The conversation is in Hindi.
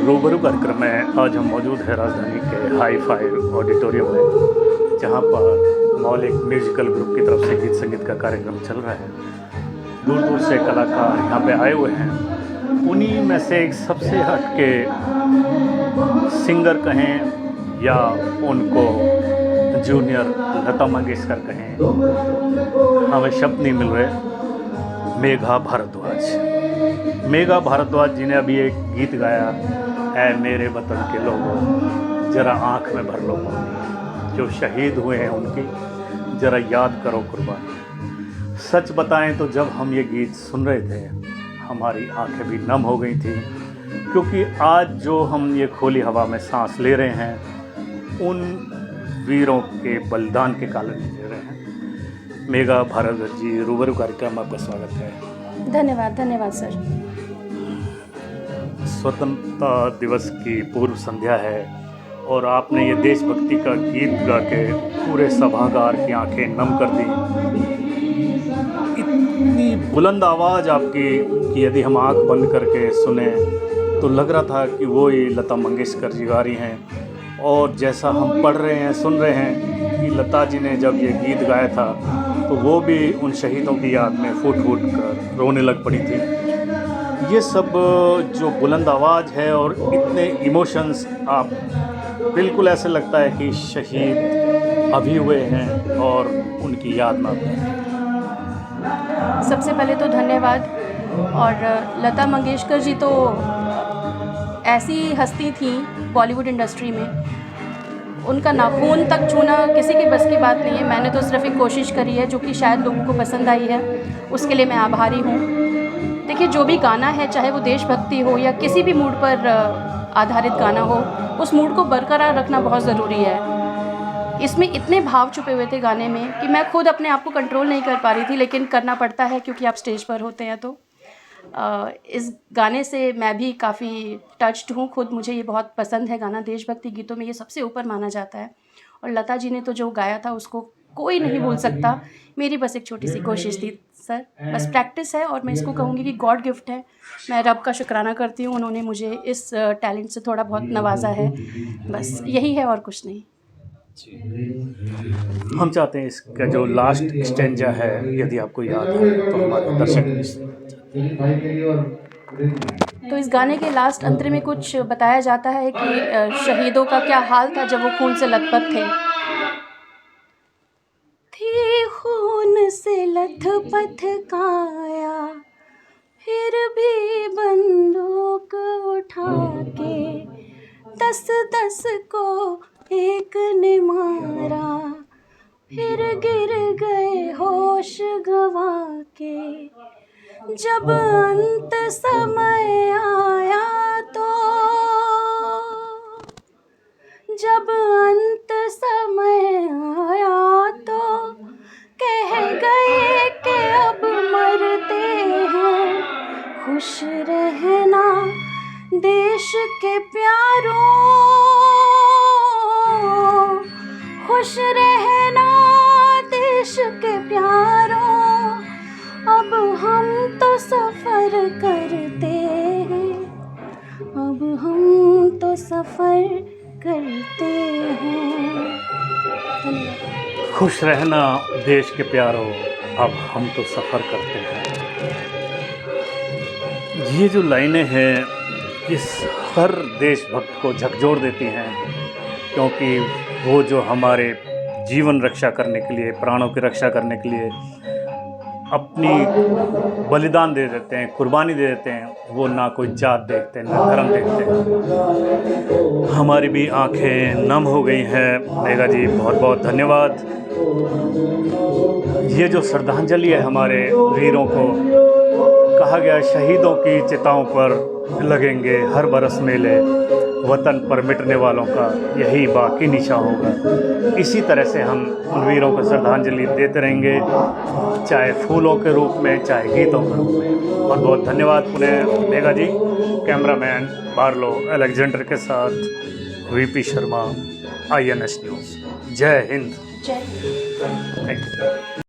रूबरू कार्यक्रम में आज हम मौजूद हैं राजधानी के हाई फाइव ऑडिटोरियम में, जहां पर मौलिक म्यूजिकल ग्रुप की तरफ से गीत संगीत का कार्यक्रम चल रहा है। दूर दूर से कलाकार यहां पे आए हुए हैं। उन्हीं में से एक सबसे हटके सिंगर कहें या उनको जूनियर लता मंगेशकर कहें, हमें शब्द नहीं मिल रहे। मेघा भारद्वाज जी ने अभी एक गीत गाया, ऐ मेरे वतन के लोगों ज़रा आँख में भर लो पानी, जो शहीद हुए हैं उनकी ज़रा याद करो कुर्बानी। सच बताएं तो जब हम ये गीत सुन रहे थे हमारी आंखें भी नम हो गई थी, क्योंकि आज जो हम ये खुली हवा में सांस ले रहे हैं उन वीरों के बलिदान के कारण ले रहे हैं। मेघा भारद्वाज जी, रूबरू कार्यक्रम में आपका स्वागत है। धन्यवाद सर। स्वतंत्रता दिवस की पूर्व संध्या है और आपने ये देशभक्ति का गीत गा के पूरे सभागार की आंखें नम कर दी। इतनी बुलंद आवाज़ आपकी कि यदि हम आंख बंद करके सुने तो लग रहा था कि वो ही लता मंगेशकर जी गा रही हैं। और जैसा हम पढ़ रहे हैं, सुन रहे हैं कि लता जी ने जब ये गीत गाया था तो वो भी उन शहीदों की याद में फूट फूट कर रोने लग पड़ी थी। ये सब जो बुलंद आवाज़ है और इतने इमोशंस, आप बिल्कुल ऐसे लगता है कि शहीद अभी हुए हैं और उनकी याद में हैं। सबसे पहले तो धन्यवाद। और लता मंगेशकर जी तो ऐसी हस्ती थी बॉलीवुड इंडस्ट्री में, उनका नाखून तक छूना किसी की बस की बात नहीं है। मैंने तो सिर्फ एक कोशिश करी है जो कि शायद लोगों को पसंद आई है, उसके लिए मैं आभारी हूँ। देखिए, जो भी गाना है, चाहे वो देशभक्ति हो या किसी भी मूड पर आधारित गाना हो, उस मूड को बरकरार रखना बहुत ज़रूरी है। इसमें इतने भाव छुपे हुए थे गाने में कि मैं खुद अपने आप को कंट्रोल नहीं कर पा रही थी, लेकिन करना पड़ता है क्योंकि आप स्टेज पर होते हैं। तो इस गाने से मैं भी काफ़ी टच्ड हूँ खुद। मुझे ये बहुत पसंद है गाना, देशभक्ति गीतों में ये सबसे ऊपर माना जाता है। और लता जी ने तो जो गाया था उसको कोई नहीं भूल सकता। मेरी बस एक छोटी सी कोशिश थी सर, बस प्रैक्टिस है, और मैं इसको कहूँगी कि गॉड गिफ्ट है। मैं रब का शुक्राना करती हूँ, उन्होंने मुझे इस टैलेंट से थोड़ा बहुत नवाजा है। बस यही है और कुछ नहीं। हम चाहते हैं इसका जो लास्ट स्टेंजा है, यदि आपको याद है तो हमारे दर्शक तो इस गाने के लास्ट अंतरे में कुछ बताया जाता है कि शहीदों का क्या हाल था जब वो खून से लथपथ थे। थी खून से लथपथ काया, फिर भी बंदूक उठा के 10-10 को एक ने मारा, फिर गिर गए होश गवा के। जब अंत समय आया तो, जब अंत समय आया तो कह गए कि अब मरते हैं। खुश रहना देश के प्यारों, खुश रहना देश के प्यारों, अब हम तो सफ़र करते हैं, अब हम तो सफ़र करते हैं। खुश रहना देश के प्यारों, अब हम तो सफ़र करते हैं। ये जो लाइनें हैं इस हर देशभक्त को झकझोर देती हैं, क्योंकि वो जो हमारे जीवन रक्षा करने के लिए, प्राणों की रक्षा करने के लिए अपनी बलिदान दे देते हैं, कुर्बानी दे देते हैं। वो ना कोई जात देखते हैं, ना धर्म देखते हैं। हमारी भी आंखें नम हो गई हैं। मेघा जी, बहुत बहुत धन्यवाद। ये जो श्रद्धांजलि है हमारे वीरों को, कहा गया शहीदों की चिताओं पर लगेंगे हर बरस मेले, वतन पर मिटने वालों का यही बाकी निशा होगा। इसी तरह से हम उन वीरों को श्रद्धांजलि देते रहेंगे, चाहे फूलों के रूप में, चाहे गीतों के रूप में। बहुत बहुत धन्यवाद पुनः मेघा जी। कैमरामैन बार्लो अलेक्जेंडर के साथ वीपी शर्मा, INS न्यूज़। जय हिंद। जय हिंद। Thank you.